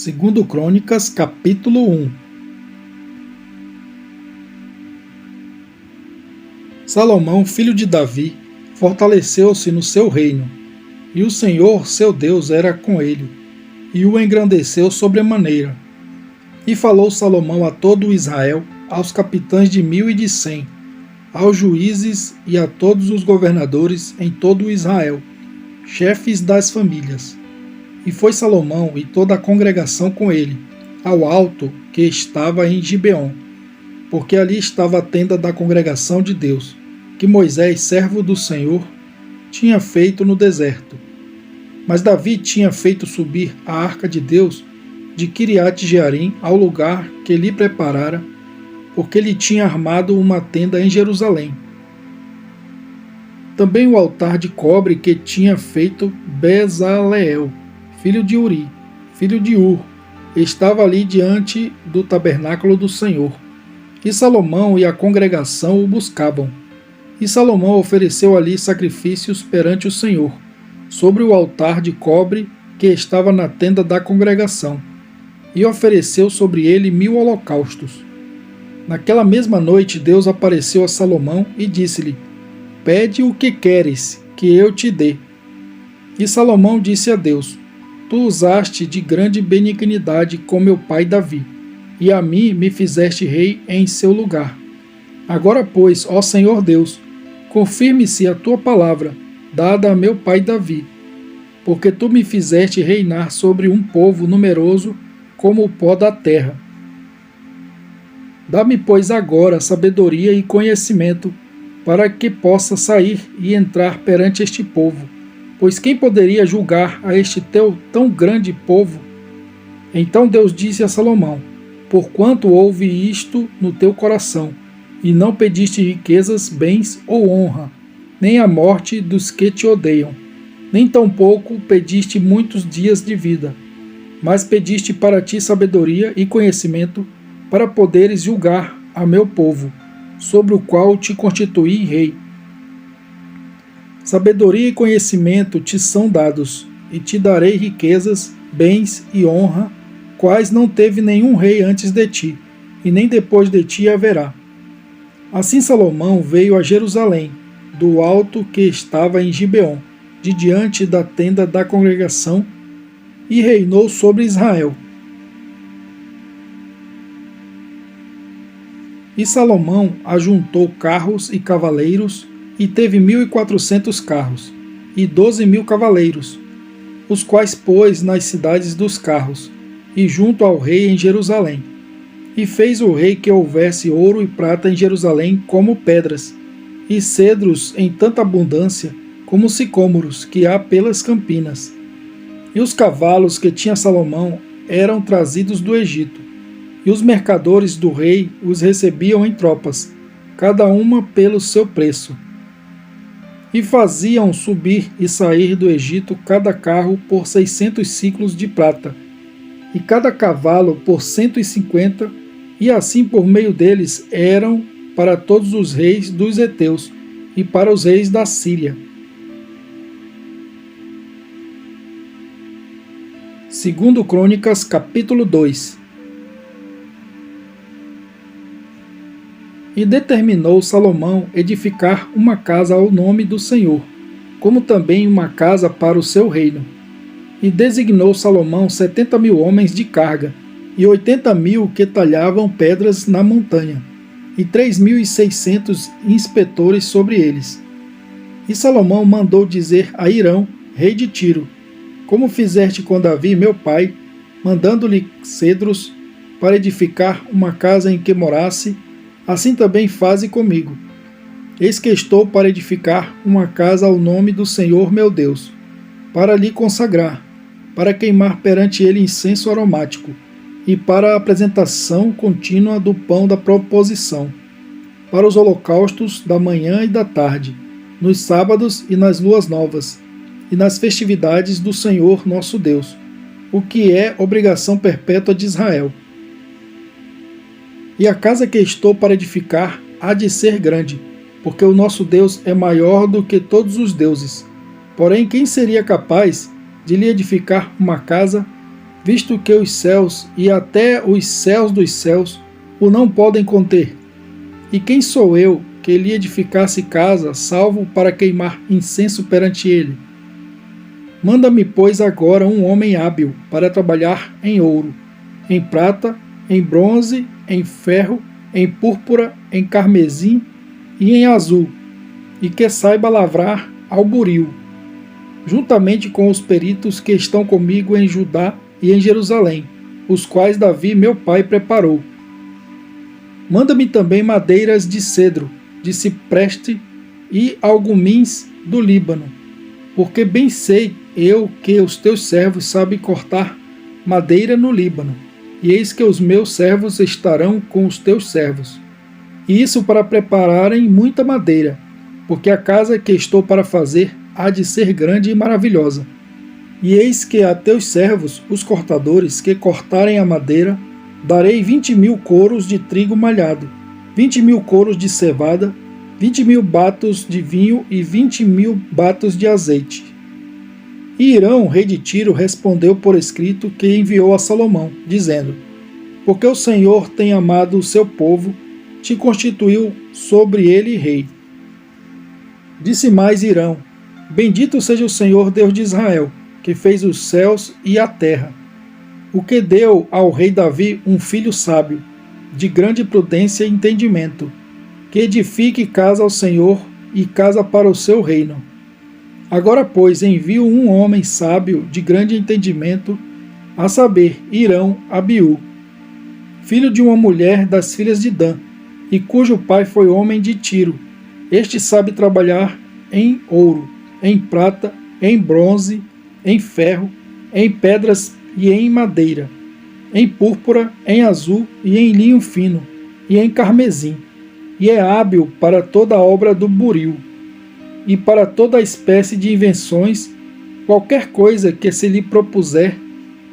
Segundo Crônicas, capítulo 1. Salomão, filho de Davi, fortaleceu-se no seu reino, e o Senhor, seu Deus, era com ele, e o engrandeceu sobremaneira. E falou Salomão a todo Israel, aos capitães de 1000 e de 100, aos juízes e a todos os governadores em todo Israel, chefes das famílias. E foi Salomão e toda a congregação com ele, ao alto que estava em Gibeon, porque ali estava a tenda da congregação de Deus, que Moisés, servo do Senhor, tinha feito no deserto. Mas Davi tinha feito subir a arca de Deus de Quiriate-Jearim ao lugar que lhe preparara, porque ele tinha armado uma tenda em Jerusalém. Também o altar de cobre que tinha feito Bezaleel, filho de Uri, filho de Ur, estava ali diante do tabernáculo do Senhor. E Salomão e a congregação o buscavam. E Salomão ofereceu ali sacrifícios perante o Senhor, sobre o altar de cobre que estava na tenda da congregação, e ofereceu sobre ele 1000 holocaustos. Naquela mesma noite Deus apareceu a Salomão e disse-lhe: Pede o que queres, que eu te dê. E Salomão disse a Deus: Tu usaste de grande benignidade com meu pai Davi, e a mim me fizeste rei em seu lugar. Agora, pois, ó Senhor Deus, confirme-se a tua palavra, dada a meu pai Davi, porque tu me fizeste reinar sobre um povo numeroso como o pó da terra. Dá-me, pois, agora sabedoria e conhecimento, para que possa sair e entrar perante este povo. Pois quem poderia julgar a este teu tão grande povo? Então Deus disse a Salomão: Porquanto houve isto no teu coração, e não pediste riquezas, bens ou honra, nem a morte dos que te odeiam, nem tampouco pediste muitos dias de vida, mas pediste para ti sabedoria e conhecimento, para poderes julgar a meu povo, sobre o qual te constituí rei. Sabedoria e conhecimento te são dados, e te darei riquezas, bens e honra, quais não teve nenhum rei antes de ti, e nem depois de ti haverá. Assim Salomão veio a Jerusalém, do alto que estava em Gibeon, de diante da tenda da congregação, e reinou sobre Israel. E Salomão ajuntou carros e cavaleiros, e teve 1400 carros, e 12.000 cavaleiros, os quais pôs nas cidades dos carros, e junto ao rei em Jerusalém. E fez o rei que houvesse ouro e prata em Jerusalém como pedras, e cedros em tanta abundância como sicômoros que há pelas campinas. E os cavalos que tinha Salomão eram trazidos do Egito, e os mercadores do rei os recebiam em tropas, cada uma pelo seu preço. E faziam subir e sair do Egito cada carro por 600 siclos de prata, e cada cavalo por 150, e assim por meio deles eram para todos os reis dos heteus e para os reis da Síria. Segundo Crônicas, capítulo 2. E determinou Salomão edificar uma casa ao nome do Senhor, como também uma casa para o seu reino. E designou Salomão 70.000 homens de carga, e 80.000 que talhavam pedras na montanha, e 3.600 inspetores sobre eles. E Salomão mandou dizer a Hirão, rei de Tiro: Como fizeste com Davi, meu pai, mandando-lhe cedros para edificar uma casa em que morasse, assim também faze comigo. Eis que estou para edificar uma casa ao nome do Senhor meu Deus, para lhe consagrar, para queimar perante ele incenso aromático, e para a apresentação contínua do pão da proposição, para os holocaustos da manhã e da tarde, nos sábados e nas luas novas, e nas festividades do Senhor nosso Deus, o que é obrigação perpétua de Israel. E a casa que estou para edificar há de ser grande, porque o nosso Deus é maior do que todos os deuses. Porém, quem seria capaz de lhe edificar uma casa visto que os céus e até os céus dos céus o não podem conter? E quem sou eu que lhe edificasse casa, salvo para queimar incenso perante ele? Manda-me, pois, agora um homem hábil para trabalhar em ouro, em prata, em bronze, em ferro, em púrpura, em carmesim e em azul, e que saiba lavrar ao buril, juntamente com os peritos que estão comigo em Judá e em Jerusalém, os quais Davi meu pai preparou. Manda-me também madeiras de cedro, de cipreste e algumins do Líbano, porque bem sei eu que os teus servos sabem cortar madeira no Líbano, e eis que os meus servos estarão com os teus servos. E isso para prepararem muita madeira, porque a casa que estou para fazer há de ser grande e maravilhosa. E eis que a teus servos, os cortadores, que cortarem a madeira, darei 20.000 coros de trigo malhado, 20.000 coros de cevada, 20.000 batos de vinho e 20.000 batos de azeite. E Hirão, rei de Tiro, respondeu por escrito que enviou a Salomão, dizendo: porque o Senhor tem amado o seu povo, te constituiu sobre ele rei. Disse mais Hirão: bendito seja o Senhor Deus de Israel, que fez os céus e a terra, o que deu ao rei Davi um filho sábio, de grande prudência e entendimento, que edifique casa ao Senhor e casa para o seu reino. Agora, pois, envio um homem sábio de grande entendimento, a saber, Hirão Abiú, filho de uma mulher das filhas de Dan, e cujo pai foi homem de Tiro. Este sabe trabalhar em ouro, em prata, em bronze, em ferro, em pedras e em madeira, em púrpura, em azul e em linho fino, e em carmesim, e é hábil para toda a obra do buril, e para toda a espécie de invenções, qualquer coisa que se lhe propuser,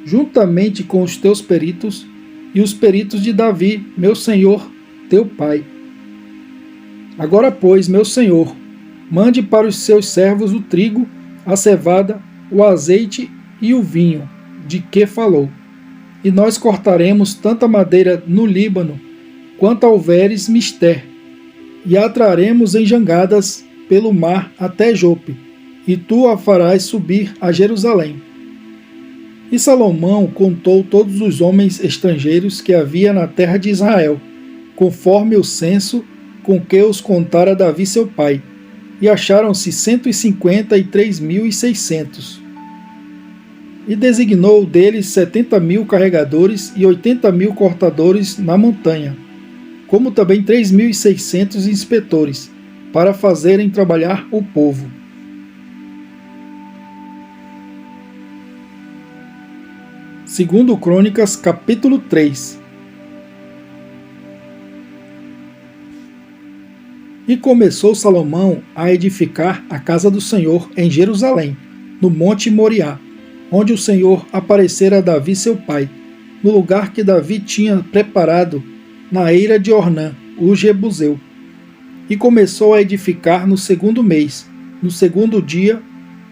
juntamente com os teus peritos, e os peritos de Davi, meu senhor, teu pai. Agora, pois, meu senhor, mande para os seus servos o trigo, a cevada, o azeite e o vinho, de que falou. E nós cortaremos tanta madeira no Líbano, quanto houveres mister, e a traremos em jangadas pelo mar até Jope, e tu a farás subir a Jerusalém. E Salomão contou todos os homens estrangeiros que havia na terra de Israel, conforme o censo com que os contara Davi seu pai, e acharam-se 153.600. E designou deles 70.000 carregadores e 80.000 cortadores na montanha, como também 3.600 inspetores, para fazerem trabalhar o povo. Segundo Crônicas, capítulo 3. E começou Salomão a edificar a casa do Senhor em Jerusalém, no monte Moriá, onde o Senhor aparecera a Davi seu pai, no lugar que Davi tinha preparado na eira de Ornã, o Jebuseu. E começou a edificar no segundo mês, no segundo dia,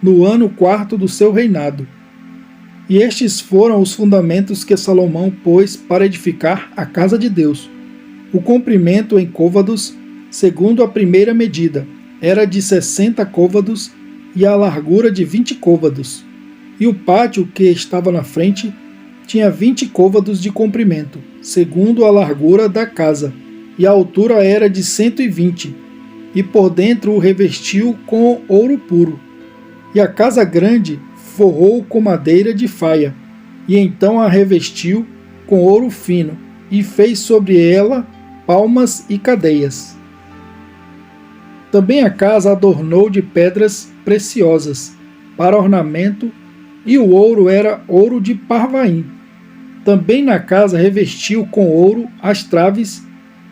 no ano quarto do seu reinado. E estes foram os fundamentos que Salomão pôs para edificar a casa de Deus. O comprimento em côvados, segundo a primeira medida, era de 60 côvados e a largura de 20 côvados. E o pátio que estava na frente tinha 20 côvados de comprimento, segundo a largura da casa, e a altura era de 120, e por dentro o revestiu com ouro puro. E a casa grande forrou com madeira de faia, e então a revestiu com ouro fino, e fez sobre ela palmas e cadeias. Também a casa adornou de pedras preciosas, para ornamento, e o ouro era ouro de Parvaim. Também na casa revestiu com ouro as traves,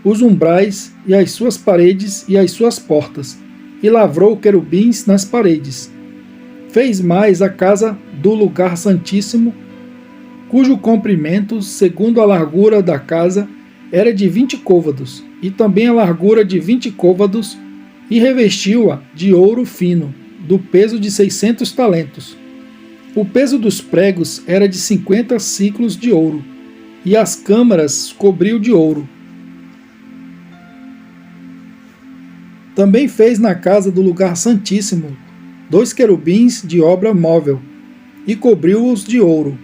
os umbrais e as suas paredes e as suas portas, e lavrou querubins nas paredes. Fez mais a casa do lugar santíssimo, cujo comprimento, segundo a largura da casa, era de 20 côvados, e também a largura de 20 côvados, e revestiu-a de ouro fino, do peso de 600 talentos. O peso dos pregos era de 50 siclos de ouro, e as câmaras cobriu de ouro. Também fez na casa do lugar santíssimo 2 querubins de obra móvel, e cobriu-os de ouro.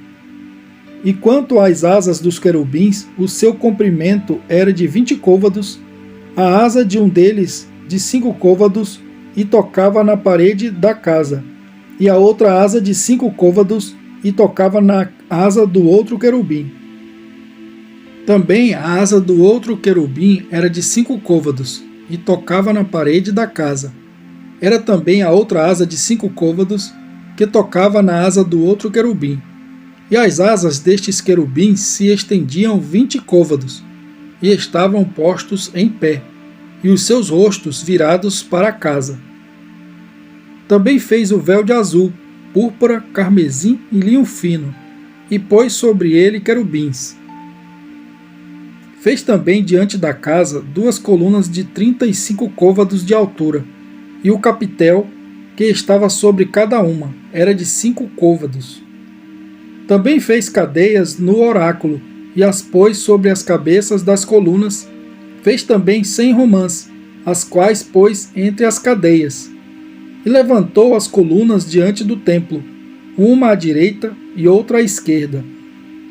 E quanto às asas dos querubins, o seu comprimento era de 20 côvados, a asa de um deles de 5 côvados, e tocava na parede da casa, e a outra asa de 5 côvados, e tocava na asa do outro querubim. Também a asa do outro querubim era de 5 côvados, e tocava na parede da casa. Era também a outra asa de 5 côvados, que tocava na asa do outro querubim. E as asas destes querubins se estendiam 20 côvados, e estavam postos em pé, e os seus rostos virados para a casa. Também fez o véu de azul, púrpura, carmesim e linho fino, e pôs sobre ele querubins. Fez também diante da casa 2 colunas de 35 côvados de altura, e o capitel, que estava sobre cada uma, era de 5 côvados. Também fez cadeias no oráculo, e as pôs sobre as cabeças das colunas. Fez também 100 romãs, as quais pôs entre as cadeias. E levantou as colunas diante do templo, uma à direita e outra à esquerda.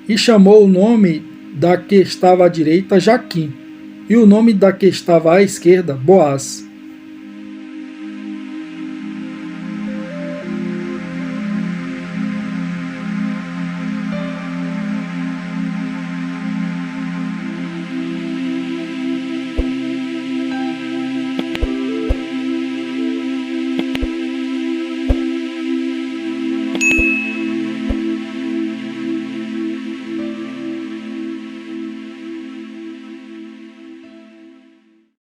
E chamou o nome da que estava à direita Jaquim, e o nome da que estava à esquerda Boaz.